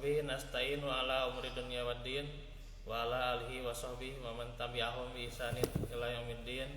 bihi nasta'inu ala umuri dunya waddin wa ala alihi wa sahbihi wa man tabi'ahum bi ihsanin ila yaumiddin.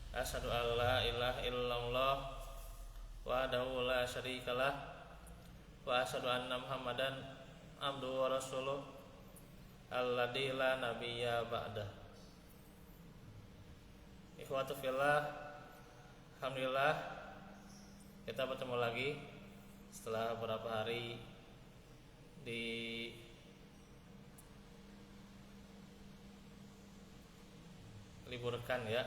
Asyhadu an la ilaha illallah wahdahu la syarikalah wa asyhadu anna Muhammadan abduhu wa rasuluh alladzi la nabiyya ba'dah. Ikhwatu fillah, alhamdulillah kita bertemu lagi setelah beberapa hari diliburkan ya.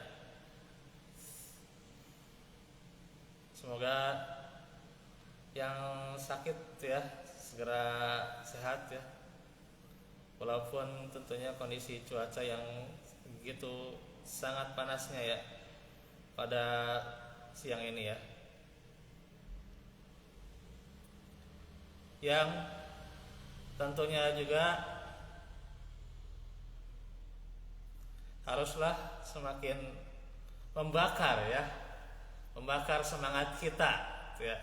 Semoga yang sakit ya segera sehat ya. Walaupun tentunya kondisi cuaca yang begitu sangat panasnya ya pada siang ini ya, yang tentunya juga haruslah semakin membakar semangat kita ya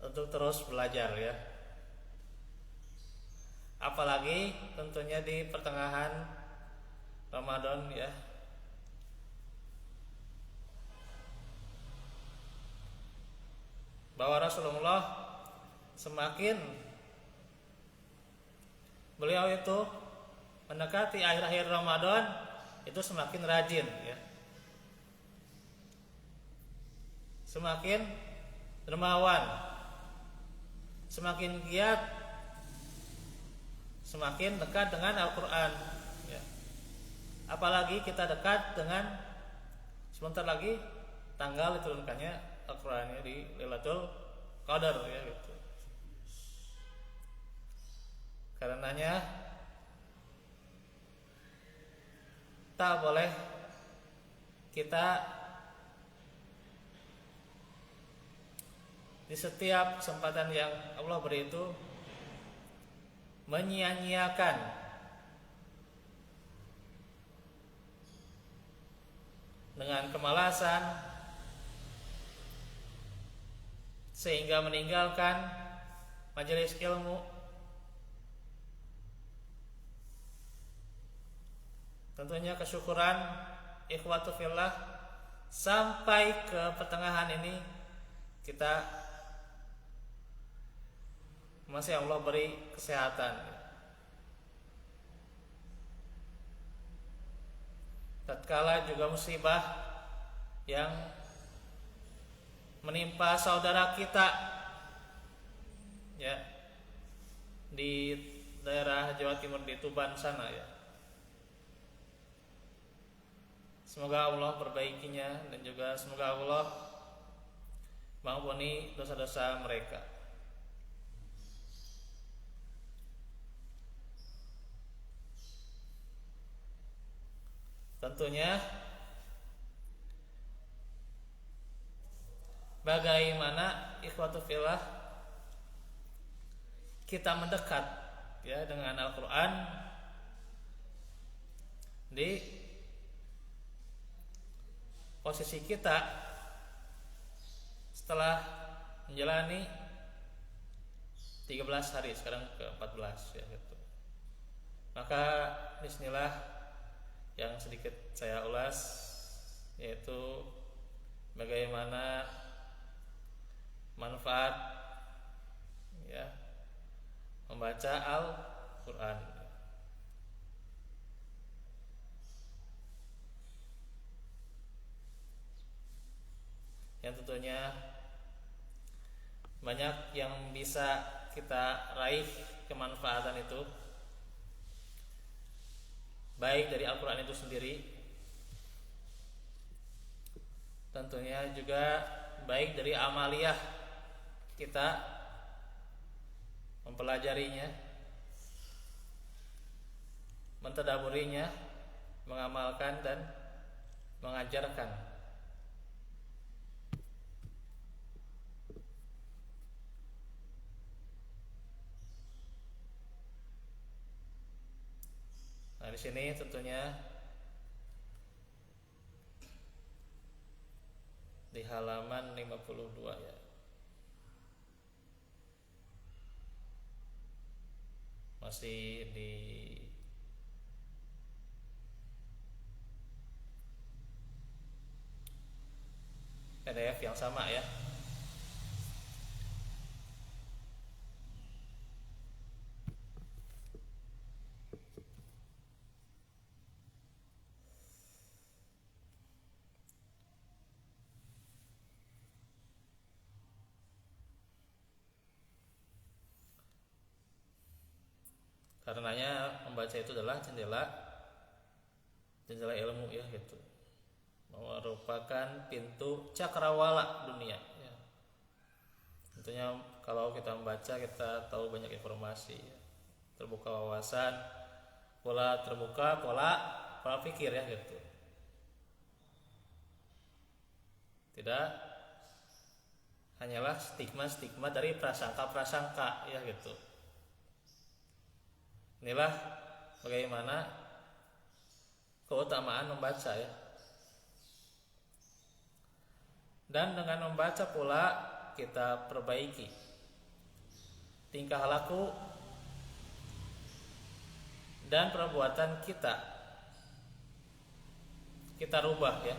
untuk terus belajar ya. Apalagi tentunya di pertengahan Ramadan ya. Bahwa Rasulullah semakin beliau itu mendekati akhir-akhir Ramadan itu semakin rajin ya, semakin dermawan, semakin giat, semakin dekat dengan Al-Quran ya. Apalagi kita dekat dengan sebentar lagi tanggal diturunkannya Al-Qurannya di Lailatul Qadar ya gitu. Karenanya tak boleh kita di setiap kesempatan yang Allah beri itu menyia-nyiakan dengan kemalasan sehingga meninggalkan majelis ilmu. Tentunya kesyukuran ikhwatu fillah sampai ke pertengahan ini kita masih Allah beri kesehatan. Tatkala juga musibah yang menimpa saudara kita ya di daerah Jawa Timur di Tuban sana ya. Semoga Allah perbaikinya dan juga semoga Allah mengampuni dosa-dosa mereka. Tentunya bagaimana ikhwatu fillah kita mendekat ya dengan Al-Quran di posisi kita setelah menjalani 13 hari, sekarang ke 14 ya gitu. Maka bismillah yang sedikit saya ulas yaitu bagaimana manfaat ya membaca Al-Quran. Yang tentunya banyak yang bisa kita raih kemanfaatan itu, baik dari Al-Quran itu sendiri, tentunya juga baik dari amaliyah kita mempelajarinya, mentadaburinya, mengamalkan dan mengajarkan. Nah, di sini tentunya di halaman 52 ya. masih di PDF yang sama ya. Karenanya membaca itu adalah jendela ilmu ya gitu. Merupakan pintu cakrawala dunia ya. Tentunya kalau kita membaca kita tahu banyak informasi ya. Terbuka wawasan, terbuka pola pikir ya gitu. Tidak hanyalah stigma dari prasangka ya gitu. Inilah bagaimana keutamaan membaca ya. Dan dengan membaca pula kita perbaiki tingkah laku dan perbuatan kita. Kita rubah ya.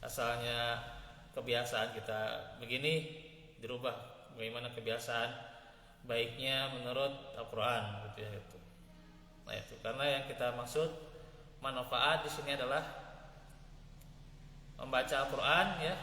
Asalnya kebiasaan kita begini dirubah. Bagaimana kebiasaan baiknya menurut Al-Quran gitu ya itu. Nah itu karena yang kita maksud manfaat di sini adalah membaca Al-Quran ya.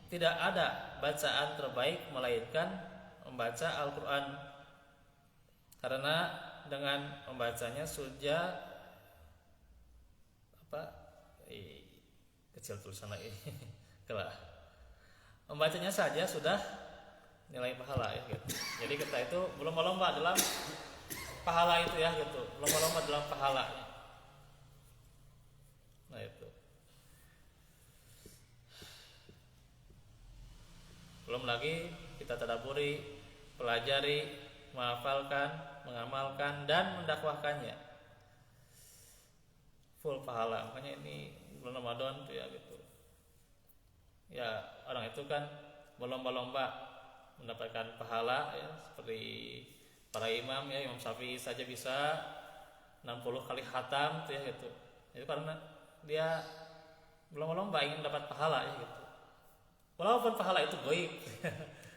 Tidak ada bacaan terbaik melainkan membaca Al-Quran. Karena dengan membacanya sudah kecil tulisan lagi. Membacanya saja sudah nilai pahala ya gitu. Jadi kita itu belum melomba dalam pahala itu ya gitu. Belum melomba dalam pahalanya. Nah itu. Belum lagi kita tadabburi, pelajari, menghafalkan, mengamalkan dan mendakwahkannya. Full pahala. Makanya ini bulan Ramadan tuh ya gitu. Ya, orang itu kan berlomba-lomba mendapatkan pahala ya, seperti para imam ya, Imam Syafi'i saja bisa 60 kali khatam tuh ya gitu. Itu karena dia berlomba-lomba ingin dapat pahala ya gitu. Walaupun pahala itu gaib,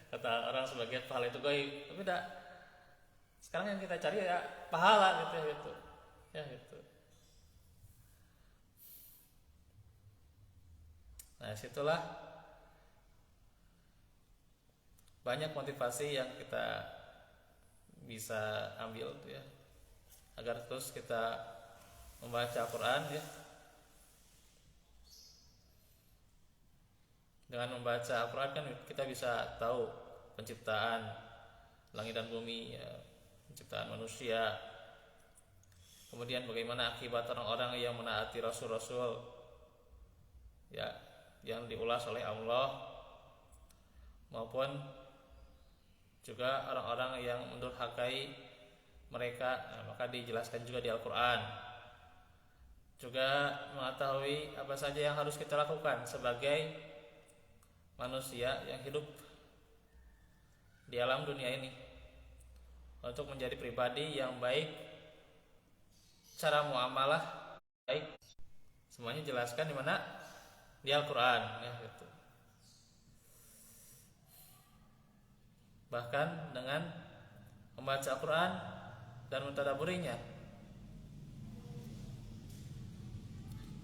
kata orang sebagian pahala itu gaib, tapi tidak. Sekarang yang kita cari ya pahala gitu ya gitu. Nah situlah banyak motivasi yang kita bisa ambil tuh ya, agar terus kita membaca Al-Quran ya. Dengan membaca Al-Quran kan kita bisa tahu penciptaan langit dan bumi ya, penciptaan manusia, kemudian bagaimana akibat orang-orang yang menaati Rasul-Rasul ya, yang diulas oleh Allah, maupun juga orang-orang yang mendurhakai mereka. Nah, maka dijelaskan juga di Al-Quran. Juga mengetahui apa saja yang harus kita lakukan sebagai manusia yang hidup di alam dunia ini untuk menjadi pribadi yang baik, cara muamalah baik, semuanya jelaskan di mana di Al-Quran ya, gitu. Bahkan dengan membaca Al-Quran dan mentadabburinya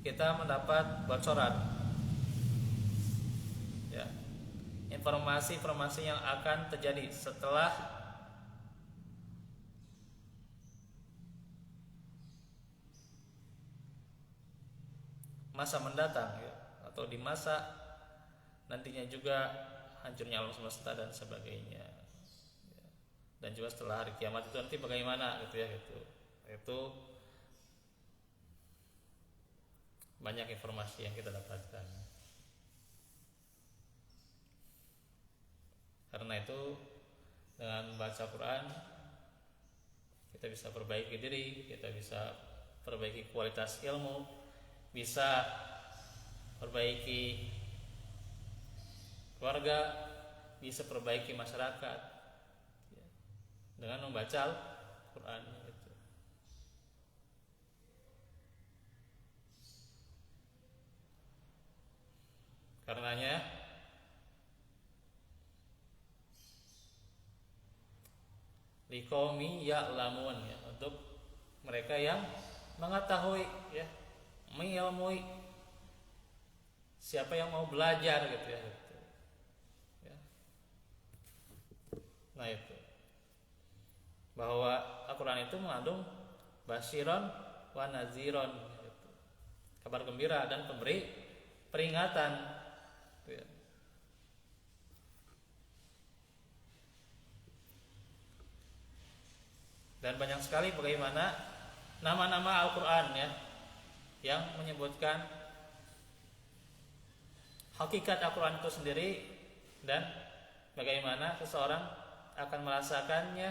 kita mendapat bocoran ya, informasi-informasi yang akan terjadi setelah masa mendatang ya, atau di masa nantinya juga hancurnya alam semesta dan sebagainya ya. Dan juga setelah hari kiamat itu nanti bagaimana gitu ya gitu. Itu banyak informasi yang kita dapatkan. Karena itu dengan baca Quran kita bisa perbaiki diri, kita bisa perbaiki kualitas ilmu, bisa perbaiki keluarga, bisa perbaiki masyarakat ya, dengan membaca Al-Quran itu. Karenanya liqaumi ya'lamun ya, untuk mereka yang mengetahui ya, mengilmui, siapa yang mau belajar gitu ya, gitu. Ya. Nah itu bahwa Al-Quran itu mengandung basyiron wa naziron gitu. Kabar gembira dan pemberi peringatan gitu ya. Dan banyak sekali bagaimana nama-nama Al-Quran ya, yang menyebutkan hakikat Al-Quran itu sendiri dan bagaimana seseorang akan merasakannya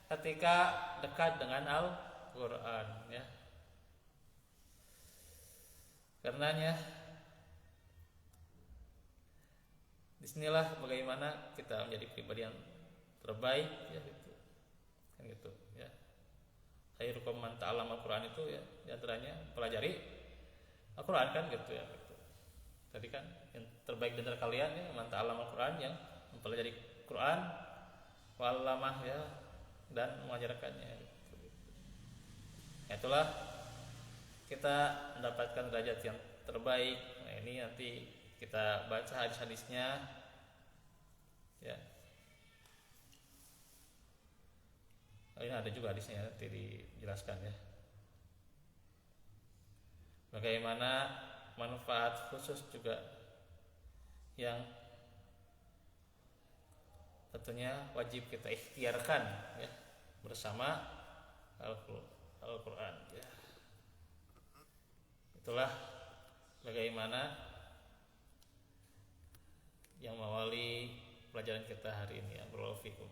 ketika dekat dengan Al-Quran ya. Karenanya disinilah bagaimana kita menjadi pribadi yang terbaik ya gitu. Kan gitu ya. Khairukum man ta'allama Al-Quran itu ya, diantaranya pelajari Al-Quran kan gitu ya gitu. Tadi kan yang terbaik di antara kalian ya man ta'allama Al-Quran, yang mempelajari Quran walamah ya dan mengajarkannya gitu. Itulah kita mendapatkan derajat yang terbaik. Nah ini nanti kita baca hadis-hadisnya ya. Ini ada juga hadisnya nanti dijelaskan ya. Bagaimana manfaat khusus juga yang tentunya wajib kita ikhtiarkan ya bersama Al-Quran ya. Itulah bagaimana yang mengawali pelajaran kita hari ini ya. Barakallahu fikum.